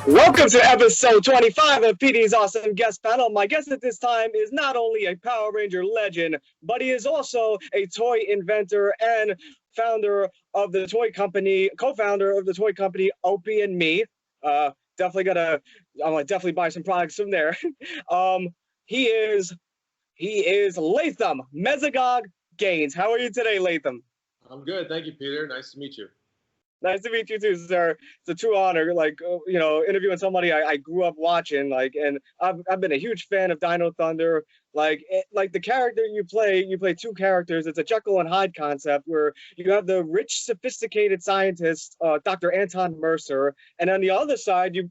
Welcome to episode 25 of Petey's Awesome Guest Panel. My guest at this time is not only a Power Ranger legend, but he is also a toy inventor and founder of the toy company, co-founder of the toy company Opie and Me. Definitely I'm gonna definitely buy some products from there. He is Latham Mesagog Gaines. How are you today, Latham? I'm good, thank you, Peter. Nice to meet you. Nice to meet you too, sir. It's a true honor. Interviewing somebody I grew up watching, and I've been a huge fan of Dino Thunder. Like the character you play two characters. It's a Jekyll and Hyde concept where you have the rich, sophisticated scientist, Dr. Anton Mercer, and on the other side, you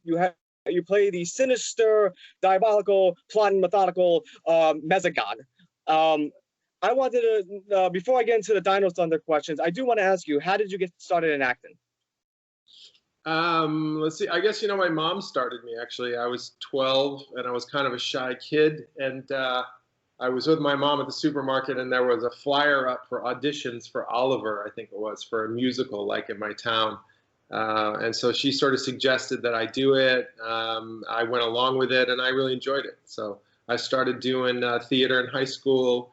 play the sinister, diabolical, plotting, methodical Mesagog. I wanted to, before I get into the Dino Thunder questions, I do want to ask you, how did you get started in acting? Let's see. I guess, my mom started me, actually. I was 12 and I was kind of a shy kid. And I was with my mom at the supermarket and there was a flyer up for auditions for Oliver, I think it was, for a musical like in my town. And so she sort of suggested that I do it. I went along with it and I really enjoyed it. So I started doing theater in high school,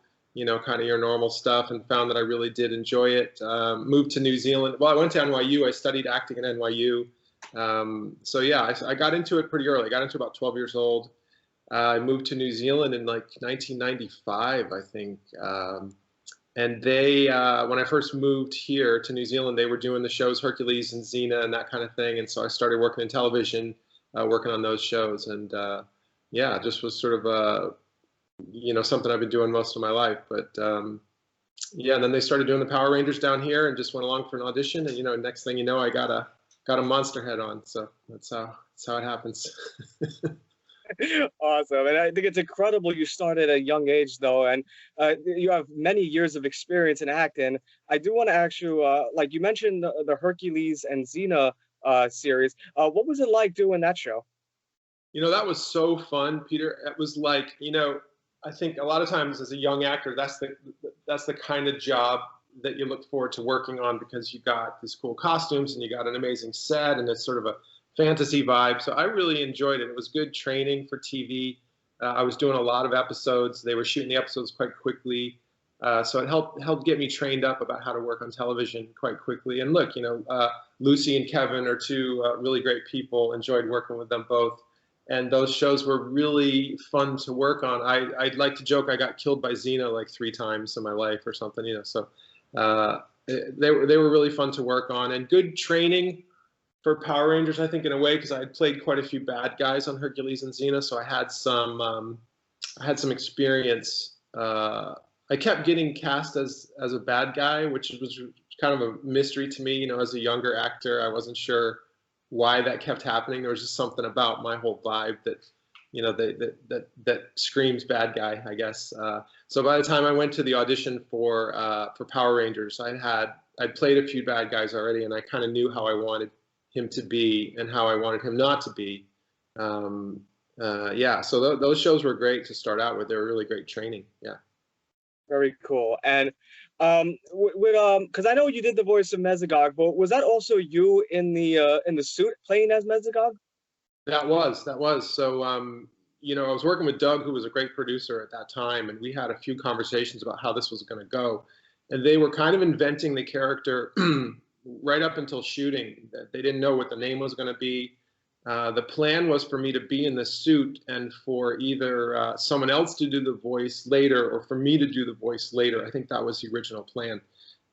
kind of your normal stuff, and found that I really did enjoy it. Moved to New Zealand. Well, I went to NYU. I studied acting at NYU. So yeah, I got into it pretty early. I got into it about 12 years old. I moved to New Zealand in like 1995, I think. And they, when I first moved here to New Zealand, they were doing the shows Hercules and Xena and that kind of thing. And so I started working in television, working on those shows. And yeah, it just was sort of something I've been doing most of my life. But yeah, and then they started doing the Power Rangers down here and just went along for an audition. And next thing you know, I got a monster head on. So that's how it happens. Awesome. And I think it's incredible you started at a young age, though, and you have many years of experience in acting. I do want to ask you, like you mentioned the Hercules and Xena series. What was it like doing that show? That was so fun, Peter. It was like, I think a lot of times as a young actor, that's the kind of job that you look forward to working on, because you got these cool costumes and you got an amazing set and it's sort of a fantasy vibe. So I really enjoyed it. It was good training for TV. I was doing a lot of episodes. They were shooting the episodes quite quickly. So it helped get me trained up about how to work on television quite quickly. And look, Lucy and Kevin are two really great people. Enjoyed working with them both. And those shows were really fun to work on. I'd like to joke I got killed by Xena like 3 times in my life or something, So they were really fun to work on, and good training for Power Rangers, I think, in a way, because I had played quite a few bad guys on Hercules and Xena, so I had some experience. I kept getting cast as a bad guy, which was kind of a mystery to me. As a younger actor, I wasn't sure why that kept happening. There was just something about my whole vibe that, that screams bad guy, I guess. So by the time I went to the audition for Power Rangers, I'd played a few bad guys already, and I kind of knew how I wanted him to be and how I wanted him not to be. Yeah, so those shows were great to start out with. They were really great training. Yeah. Very cool. And because I know you did the voice of Mesagog, but was that also you in the suit playing as Mesagog? That was. So I was working with Doug, who was a great producer at that time, and we had a few conversations about how this was going to go. And they were kind of inventing the character right up until shooting. They didn't know what the name was going to be. The plan was for me to be in the suit and for either someone else to do the voice later or for me to do the voice later. I think that was the original plan.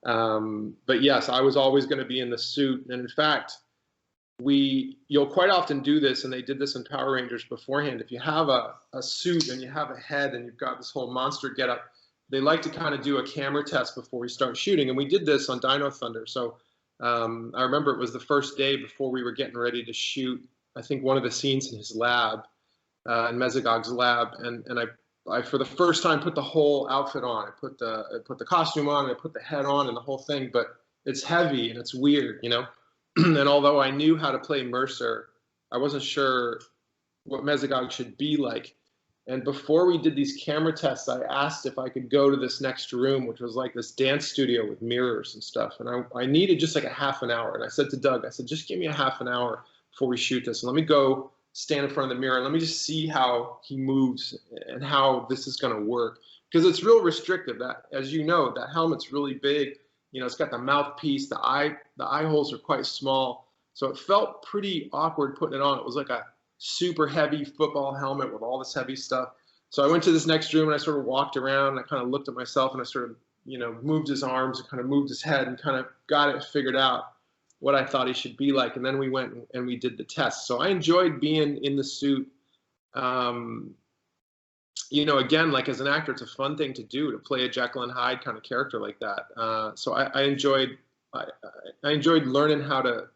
But yes, I was always going to be in the suit. And in fact, you'll quite often do this, and they did this in Power Rangers beforehand. If you have a suit and you have a head and you've got this whole monster getup, they like to kind of do a camera test before we start shooting. And we did this on Dino Thunder. So I remember it was the first day before we were getting ready to shoot, I think, one of the scenes in his lab, in Mesagog's lab, and I for the first time put the whole outfit on. I put the costume on, and I put the head on, and the whole thing. But it's heavy and it's weird, And although I knew how to play Mercer, I wasn't sure what Mesagog should be like. And before we did these camera tests, I asked if I could go to this next room, which was like this dance studio with mirrors and stuff. And I needed just like a half an hour. And I said to Doug, I said, just give me a half an hour before we shoot this. And let me go stand in front of the mirror and let me just see how he moves and how this is going to work. Because it's real restrictive. That, as you know, that helmet's really big. You know, it's got the mouthpiece, the eye holes are quite small. So it felt pretty awkward putting it on. It was like a super heavy football helmet with all this heavy stuff. So I went to this next room and I sort of walked around and I kind of looked at myself and I sort of, you know, moved his arms and kind of moved his head and kind of got it figured out what I thought he should be like. And then we went and we did the test. So I enjoyed being in the suit. You know, again, like as an actor, it's a fun thing to do, to play a Jekyll and Hyde kind of character like that. So I enjoyed learning how to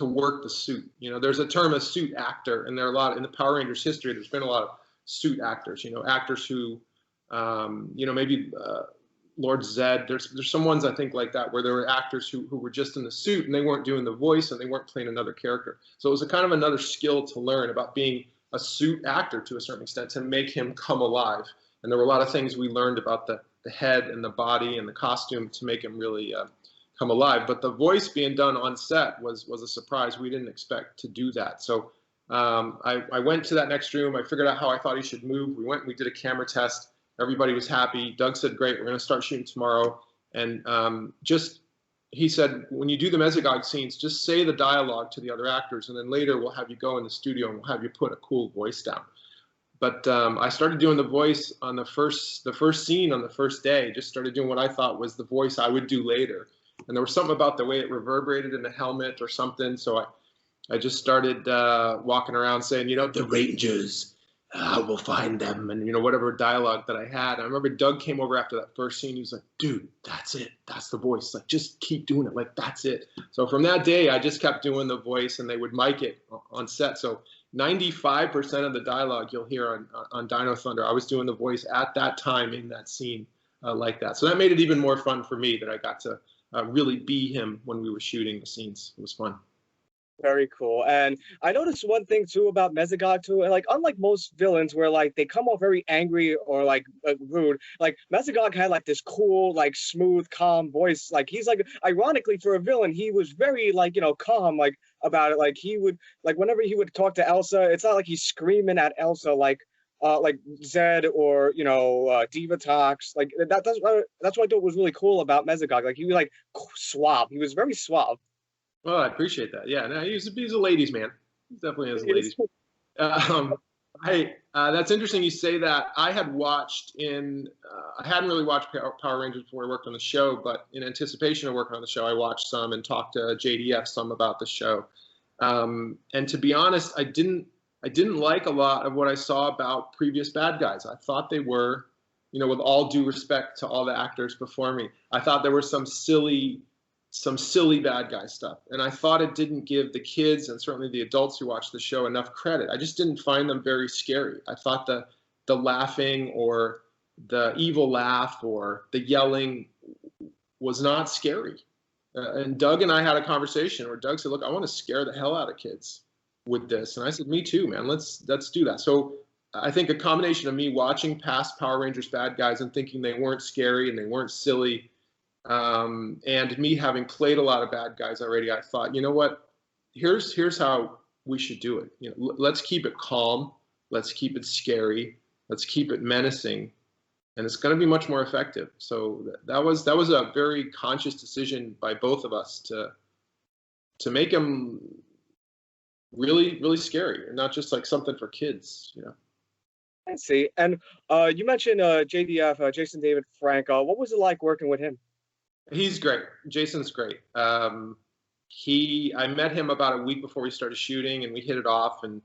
work the suit. You know, there's a term, a suit actor, and there are a lot in the Power Rangers history. There's been a lot of suit actors. You know, actors who, you know, maybe Lord Zed. There's some ones I think like that where there were actors who were just in the suit and they weren't doing the voice and they weren't playing another character. So it was a kind of another skill to learn about being a suit actor to a certain extent, to make him come alive. And there were a lot of things we learned about the head and the body and the costume to make him really come alive. But the voice being done on set was a surprise. We didn't expect to do that. So I went to that next room. I figured out how I thought he should move. We went and we did a camera test. Everybody was happy. Doug said, great, we're going to start shooting tomorrow. And he said, when you do the Mesagog scenes, just say the dialogue to the other actors, and then later we'll have you go in the studio and we'll have you put a cool voice down. But I started doing the voice on the first scene on the first day, just started doing what I thought was the voice I would do later. And there was something about the way it reverberated in the helmet or something. So I just started walking around saying, you know, the Rangers, I will find them, and, you know, whatever dialogue that I had. I remember Doug came over after that first scene. He was like, dude, that's it. That's the voice. Like, just keep doing it. Like, that's it. So from that day, I just kept doing the voice, and they would mic it on set. So 95% of the dialogue you'll hear on Dino Thunder, I was doing the voice at that time in that scene like that. So that made it even more fun for me that I got to really be him when we were shooting the scenes. It was fun. Very cool. And I noticed one thing too about Mesagog too, and like unlike most villains where like they come off very angry or like rude, like Mesagog had like this cool, like smooth, calm voice. Like he's like, ironically for a villain, he was very like, you know, calm like about it. Like he would, like whenever he would talk to Elsa, it's not like he's screaming at Elsa like Zed or, you know, Diva Talks. Like that's what I thought was really cool about Mesagog. Like he was like suave. He was very suave. Well, I appreciate that. Yeah, no, he's a ladies' man. He definitely is a ladies' man. Hey, that's interesting you say that. I had watched I hadn't really watched Power Rangers before I worked on the show, but in anticipation of working on the show, I watched some and talked to JDF some about the show. And to be honest, I didn't like a lot of what I saw about previous bad guys. I thought they were, you know, with all due respect to all the actors before me, I thought there were some silly bad guy stuff. And I thought it didn't give the kids and certainly the adults who watched the show enough credit. I just didn't find them very scary. I thought the laughing or the evil laugh or the yelling was not scary. And Doug and I had a conversation where Doug said, look, I want to scare the hell out of kids with this. And I said, me too, man, let's do that. So I think a combination of me watching past Power Rangers bad guys and thinking they weren't scary and they weren't silly, and me having played a lot of bad guys already, I thought, you know what, here's how we should do it. You know, let's keep it calm, let's keep it scary, let's keep it menacing, and it's going to be much more effective. So that was a very conscious decision by both of us to make him really, really scary and not just like something for kids, you know. I see. And you mentioned JDF, Jason David Frank. What was it like working with him? He's great. Jason's great. I met him about a week before we started shooting, and we hit it off. And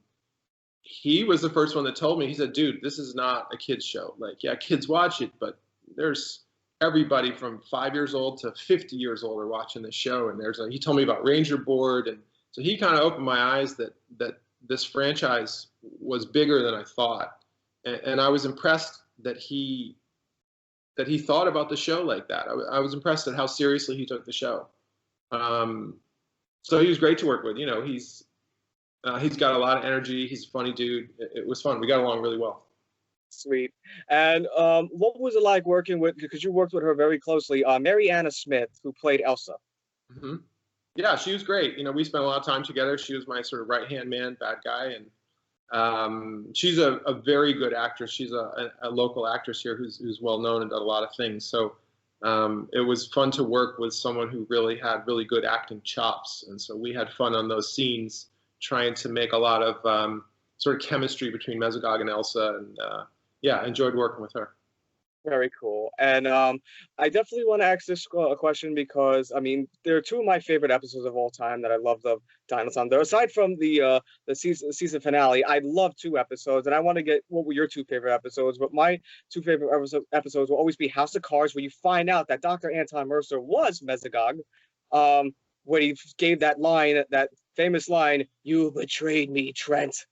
he was the first one that told me. He said, "Dude, this is not a kids show. Like, yeah, kids watch it, but there's everybody from 5 years old to 50 years old are watching this show." And he told me about Ranger Board, and so he kind of opened my eyes that this franchise was bigger than I thought, and I was impressed that he thought about the show like that. I was impressed at how seriously he took the show. So he was great to work with. You know, he's got a lot of energy. He's a funny dude. It was fun. We got along really well. Sweet. And what was it like working with, because you worked with her very closely, Mary Anna Smith, who played Elsa? Mm-hmm. Yeah, she was great. You know, we spent a lot of time together. She was my sort of right-hand man, bad guy, and she's a very good actress. She's a local actress here who's well known and done a lot of things. So it was fun to work with someone who really had really good acting chops. And so we had fun on those scenes, trying to make a lot of sort of chemistry between Mesagog and Elsa. And yeah, I enjoyed working with her. Very cool. And I definitely want to ask this a question because I mean they're two of my favorite episodes of all time that I love the Dino Thunder. Aside from the season finale, I love two episodes, and I want to get what were your two favorite episodes. But my two favorite episodes will always be House of Cards, where you find out that Dr. Anton Mercer was Mesagog, when he gave that line, that famous line, "You betrayed me, Trent."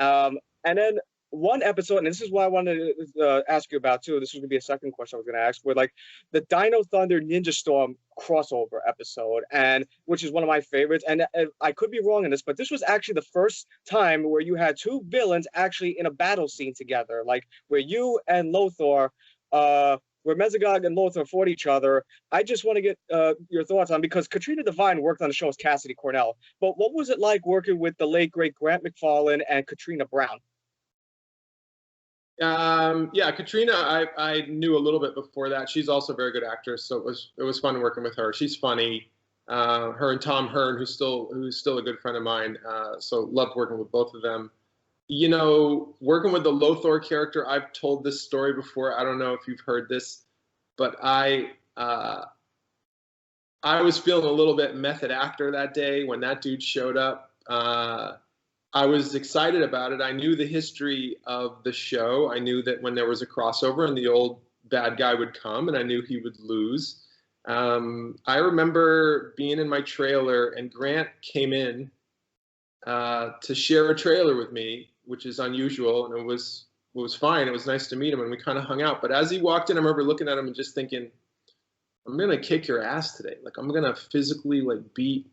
And then one episode, and this is what I wanted to ask you about too. This was gonna be a second question I was gonna ask, where like the Dino Thunder Ninja Storm crossover episode, and which is one of my favorites. And I could be wrong in this, but this was actually the first time where you had two villains actually in a battle scene together, like where you and Lothar, where Mesagog and Lothar fought each other. I just want to get your thoughts on, because Katrina Devine worked on the show as Cassidy Cornell, but what was it like working with the late great Grant McFarlane and Katrina Brown? Yeah, Katrina, I knew a little bit before that. She's also a very good actress, so it was fun working with her. She's funny. Her and Tom Hearn, who's still a good friend of mine. So loved working with both of them. You know, working with the Lothar character, I've told this story before. I don't know if you've heard this, but I was feeling a little bit method actor that day when that dude showed up. I was excited about it. I knew the history of the show. I knew that when there was a crossover and the old bad guy would come, and I knew he would lose. I remember being in my trailer, and Grant came in to share a trailer with me, which is unusual, and it was fine. It was nice to meet him, and we kind of hung out. But as he walked in, I remember looking at him and just thinking, I'm gonna kick your ass today. Like, I'm gonna physically like beat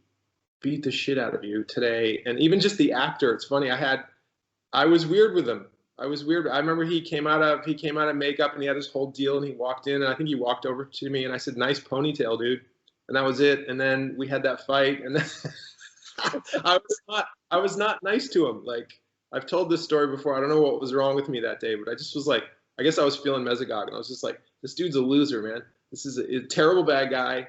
the shit out of you today. And even just the actor, it's funny. I was weird with him. I was weird. I remember he came out of makeup, and he had his whole deal, and he walked in, and I think he walked over to me, and I said, "Nice ponytail, dude." And that was it. And then we had that fight, and then I was not nice to him. Like, I've told this story before. I don't know what was wrong with me that day, but I just was like, I guess I was feeling Mesagog, and I was just like, this dude's a loser, man. This is a terrible bad guy.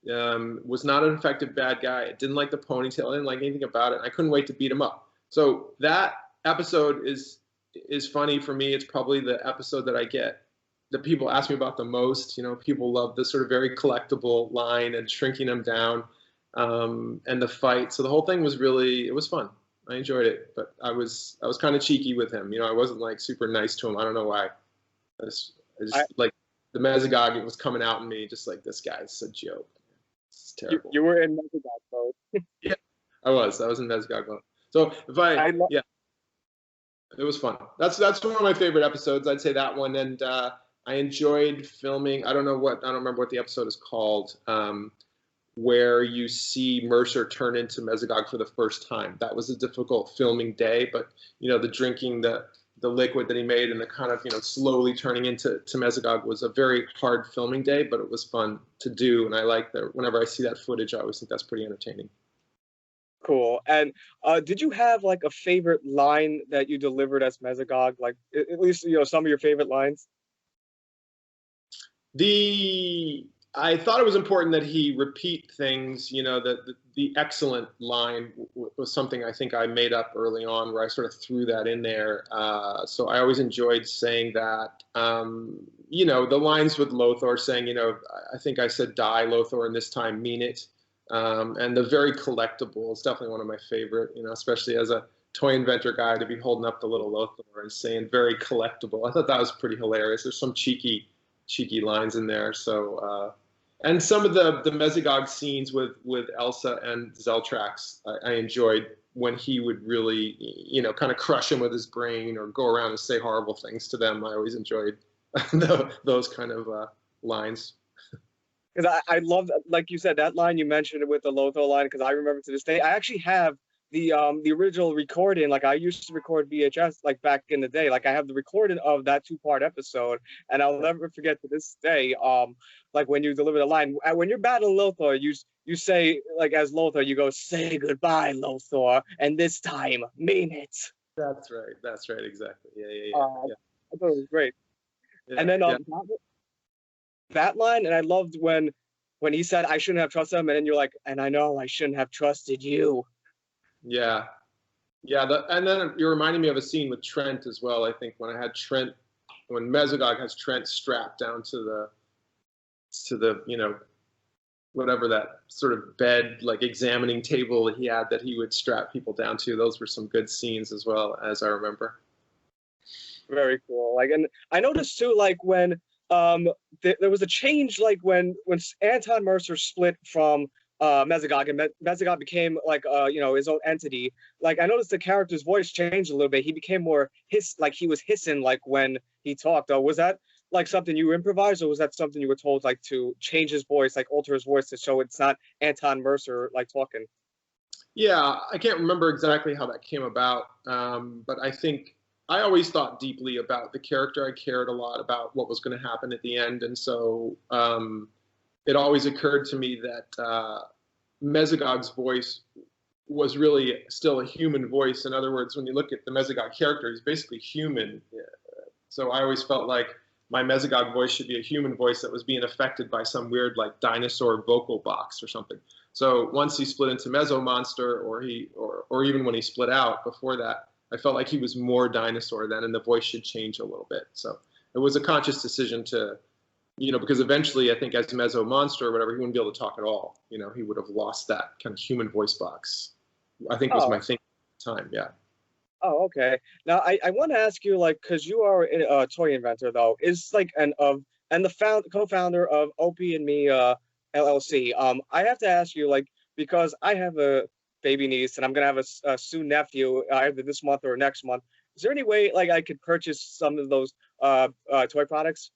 Was not an effective bad guy. I didn't like the ponytail. I didn't like anything about it. I couldn't wait to beat him up. So that episode is funny for me. It's probably the episode that people ask me about the most. You know, people love the sort of very collectible line and shrinking him down, and the fight. So the whole thing was it was fun. I enjoyed it, but I was kind of cheeky with him. You know, I wasn't like super nice to him. I don't know why. I just like the Mesagog was coming out in me, just like, this guy's a joke. It's terrible. You were in Mesagog mode. Yeah, I was in Mesagog mode. So yeah, it was fun. That's one of my favorite episodes. I'd say that one, and I enjoyed filming. I don't remember what the episode is called, where you see Mercer turn into Mesagog for the first time. That was a difficult filming day, but you know, the drinking the liquid that he made and the kind of, you know, slowly turning into Mesagog was a very hard filming day, but it was fun to do. And I like that whenever I see that footage, I always think that's pretty entertaining. Cool. And did you have like a favorite line that you delivered as Mesagog? Like at least, you know, some of your favorite lines? I thought it was important that he repeat things. You know, the excellent line was something I think I made up early on, where I sort of threw that in there. So I always enjoyed saying that. You know, the lines with Lothar saying, you know, I think I said "die, Lothar," and this time mean it. And the very collectible is definitely one of my favorite. You know, especially as a toy inventor guy, to be holding up the little Lothar and saying "very collectible." I thought that was pretty hilarious. There's some cheeky lines in there. So. And some of the Mesagog scenes with Elsa and Zeltrax, I enjoyed when he would really, you know, kind of crush him with his brain or go around and say horrible things to them. I always enjoyed those kind of lines. Because I love, like you said, that line you mentioned with the Lothar line, because I remember to this day, I actually have the original recording. Like I used to record VHS like back in the day. Like I have the recording of that 2-part episode, and I'll never forget to this day. Like when you deliver the line when you're battling Lothar, you say like as Lothar, you go say goodbye, Lothar, and this time mean it. That's right. That's right. Exactly. Yeah. Yeah. I thought it was great. Yeah. And then Yeah. that line, and I loved when he said I shouldn't have trusted him, and then you're like, and I know I shouldn't have trusted you. Yeah. Yeah. And then you're reminding me of a scene with Trent as well. I think when I had Trent, when Mesagog has Trent strapped down to the whatever that sort of bed, like examining table that he had that he would strap people down to. Those were some good scenes as well, as I remember. Very cool. Like, and I noticed too, like when there was a change, like when Anton Mercer split from Mesagog, and Mesagog became like his own entity. Like I noticed the character's voice changed a little bit. He became more like he was hissing like when he talked. Was that like something you improvised, or was that something you were told like to change his voice, like alter his voice to show it's not Anton Mercer like talking? Yeah, I can't remember exactly how that came about, but I think I always thought deeply about the character. I cared a lot about what was going to happen at the end, and so it always occurred to me that Mesagog's voice was really still a human voice. In other words, when you look at the Mesagog character, he's basically human. So I always felt like my Mesagog voice should be a human voice that was being affected by some weird like dinosaur vocal box or something. So once he split into Meso Monster, or even when he split out before that, I felt like he was more dinosaur then, and the voice should change a little bit. So it was a conscious decision to, because eventually I think as Meso Monster or whatever, he wouldn't be able to talk at all. He would have lost that kind of human voice box. I think was my thinking at the time. Yeah. Oh, okay. Now I want to ask you, like, because you are a toy inventor, though, is like and the co-founder of OP and Me LLC. I have to ask you, like, because I have a baby niece and I'm gonna have a soon nephew either this month or next month. Is there any way like I could purchase some of those toy products?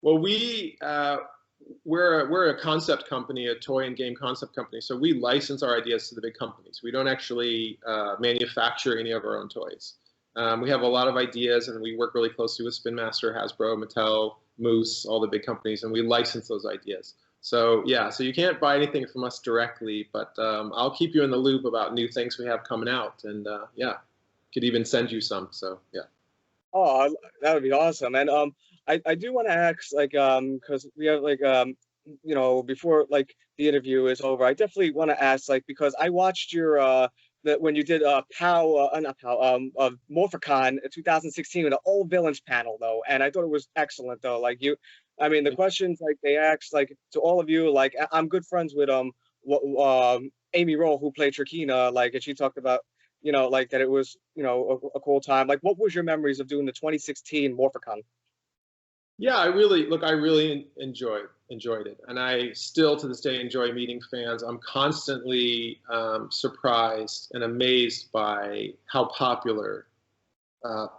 Well, we're a concept company, a toy and game concept company. So we license our ideas to the big companies. We don't actually manufacture any of our own toys. We have a lot of ideas, and we work really closely with Spin Master, Hasbro, Mattel, Moose, all the big companies, and we license those ideas. So yeah, so you can't buy anything from us directly, but I'll keep you in the loop about new things we have coming out, and yeah, could even send you some. So yeah. Oh, that would be awesome. And I do want to ask, like, because we have like before like the interview is over, I definitely want to ask, like, because I watched your that when you did POW not POW Morphicon 2016 with the all villains panel though, and I thought it was excellent though. Like I mean the questions like they asked like to all of you, like I'm good friends with Amy Roll who played Trakina, like, and she talked about like that it was a cool time. Like what was your memories of doing the 2016 Morphicon? Yeah, I really enjoyed it, and I still to this day enjoy meeting fans. I'm constantly surprised and amazed by how popular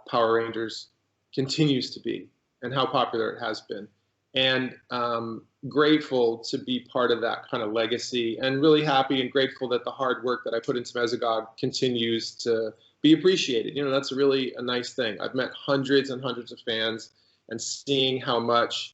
Power Rangers continues to be, and how popular it has been, and grateful to be part of that kind of legacy, and really happy and grateful that the hard work that I put into Mesagog continues to be appreciated. That's really a nice thing. I've met hundreds and hundreds of fans, and seeing how much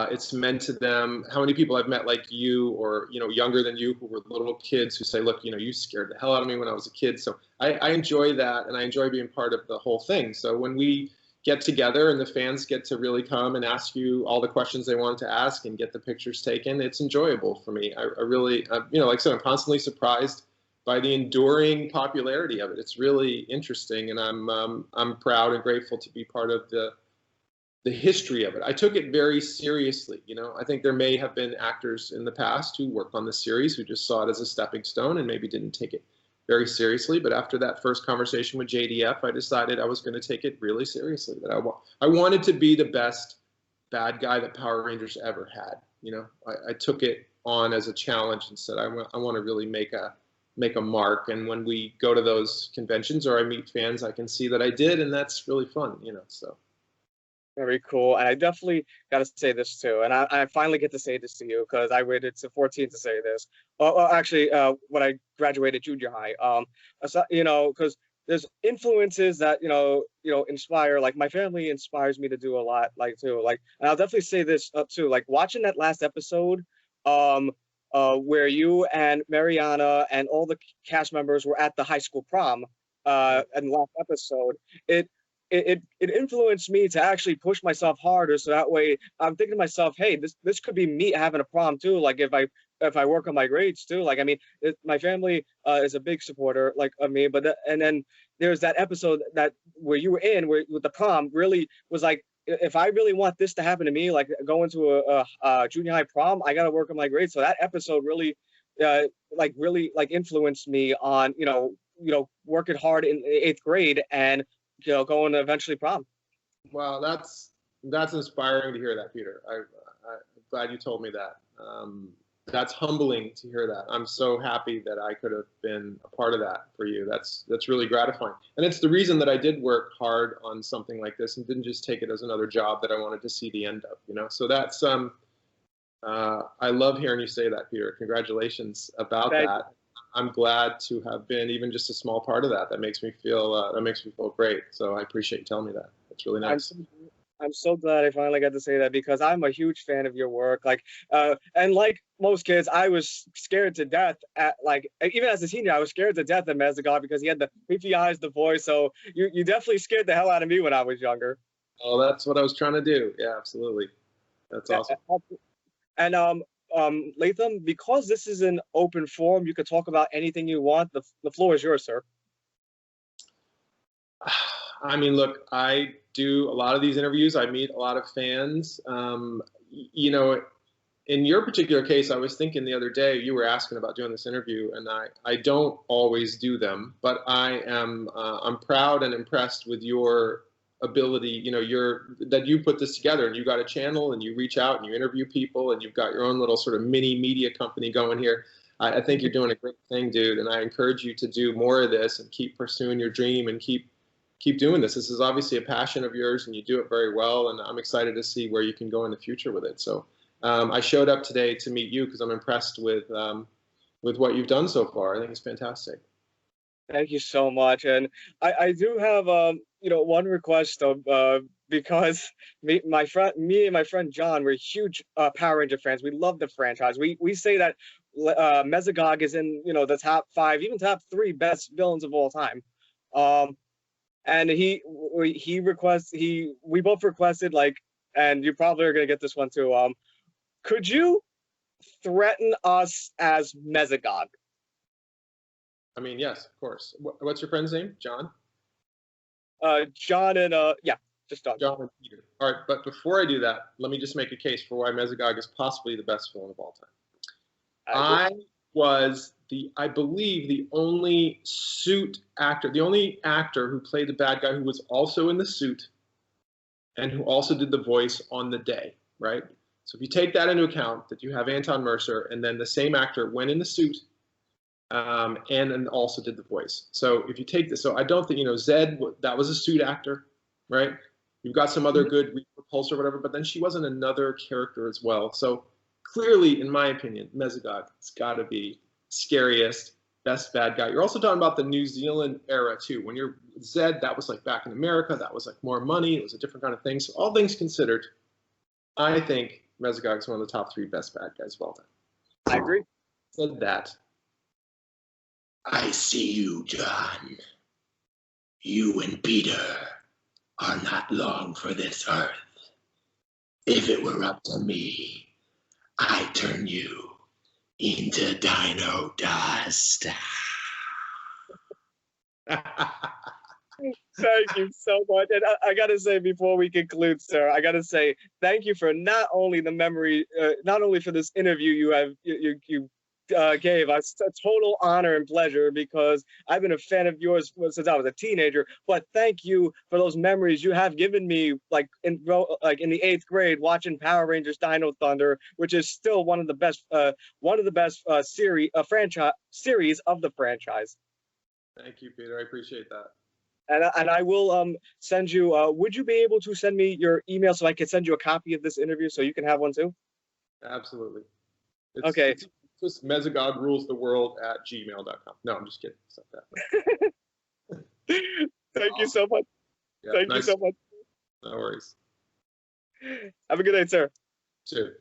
it's meant to them, how many people I've met like you or, younger than you who were little kids who say, look, you scared the hell out of me when I was a kid. So I enjoy that, and I enjoy being part of the whole thing. So when we get together and the fans get to really come and ask you all the questions they want to ask and get the pictures taken, it's enjoyable for me. I really, like I said, I'm constantly surprised by the enduring popularity of it. It's really interesting, and I'm proud and grateful to be part of the history of it. I took it very seriously. I think there may have been actors in the past who worked on the series who just saw it as a stepping stone and maybe didn't take it very seriously. But after that first conversation with JDF, I decided I was going to take it really seriously. That I wanted to be the best bad guy that Power Rangers ever had. I took it on as a challenge and said I want to really make a mark. And when we go to those conventions or I meet fans, I can see that I did, and that's really fun. So. Very cool. And I definitely got to say this too. And I finally get to say this to you because I waited to 14 to say this. Well, actually, when I graduated junior high, you know, because there's influences that, inspire, like my family inspires me to do a lot, like too. Like, and I'll definitely say this too, like watching that last episode, um, where you and Mariana and all the cast members were at the high school prom, and last episode, it it influenced me to actually push myself harder. So that way, I'm thinking to myself, hey, this could be me having a prom too. Like if I work on my grades too. Like I mean, my family is a big supporter like of me. But and then there's that episode that where you were in where with the prom really was like. If I really want this to happen to me, like going to a junior high prom, I got to work on my grades. So that episode really, really influenced me on working hard in eighth grade and going to eventually prom. Wow, that's inspiring to hear that, Peter. I'm glad you told me that. That's humbling to hear that. I'm so happy that I could have been a part of that for you. That's really gratifying. And it's the reason that I did work hard on something like this and didn't just take it as another job that I wanted to see the end of, So that's I love hearing you say that, Peter. Congratulations about that. I'm glad to have been even just a small part of that. That makes me feel great. So I appreciate you telling me that. That's really nice. I'm so glad I finally got to say that because I'm a huge fan of your work. And like most kids, I was scared to death even as a teenager, I was scared to death of Mesagog because he had the creepy eyes, the voice. So you definitely scared the hell out of me when I was younger. Oh, that's what I was trying to do. Yeah, absolutely. That's awesome. And Latham, because this is an open forum, you could talk about anything you want. The floor is yours, sir. I mean, look, I do a lot of these interviews. I meet a lot of fans. In your particular case, I was thinking the other day, you were asking about doing this interview, and I don't always do them, but I'm proud and impressed with your ability, that you put this together and you got a channel and you reach out and you interview people and you've got your own little sort of mini media company going here. I think you're doing a great thing, dude. And I encourage you to do more of this and keep pursuing your dream and keep doing this. This is obviously a passion of yours and you do it very well. And I'm excited to see where you can go in the future with it. So I showed up today to meet you because I'm impressed with what you've done so far. I think it's fantastic. Thank you so much. And I do have one request because me and my friend John, we're huge Power Ranger fans. We love the franchise. We say that Mesagog is in the top 5, even top 3 best villains of all time. And we both requested, and you probably are gonna get this one too. Could you threaten us as Mesagog? I mean, yes, of course. What's your friend's name? John? John and just John. John and Peter. All right, but before I do that, let me just make a case for why Mesagog is possibly the best villain of all time. I was I believe the only suit actor, the only actor who played the bad guy who was also in the suit and who also did the voice on the day, right? So if you take that into account, that you have Anton Mercer and then the same actor went in the suit and then also did the voice. So if you take this, so I don't think, Zed, that was a suit actor, right? You've got some other good Repulsor or whatever, but then she wasn't another character as well. So clearly, in my opinion, Mesagog has got to be scariest, best bad guy. You're also talking about the New Zealand era too. When you're Zed, that was like back in America, that was like more money, it was a different kind of thing. So all things considered, I think Mesagog is one of the top 3 best bad guys of all time. I agree. Said that. I see you, John. You and Peter are not long for this earth. If it were up to me, I'd turn you into dino dust. Thank you so much. And I got to say, before we conclude, sir, I got to say thank you for not only the memory, not only for this interview you gave us a total honor and pleasure because I've been a fan of yours since I was a teenager. But thank you for those memories you have given me, in the 8th grade, watching Power Rangers Dino Thunder, which is still one of the best series of the franchise. Thank you, Peter. I appreciate that. And I will send you. Would you be able to send me your email so I can send you a copy of this interview so you can have one too? Absolutely. Okay. It's just mesagogrules@gmail.com. No, I'm just kidding. Stop that. Thank you so much. Yeah, Thank you nice. so much. No worries. Have a good night, sir. Too.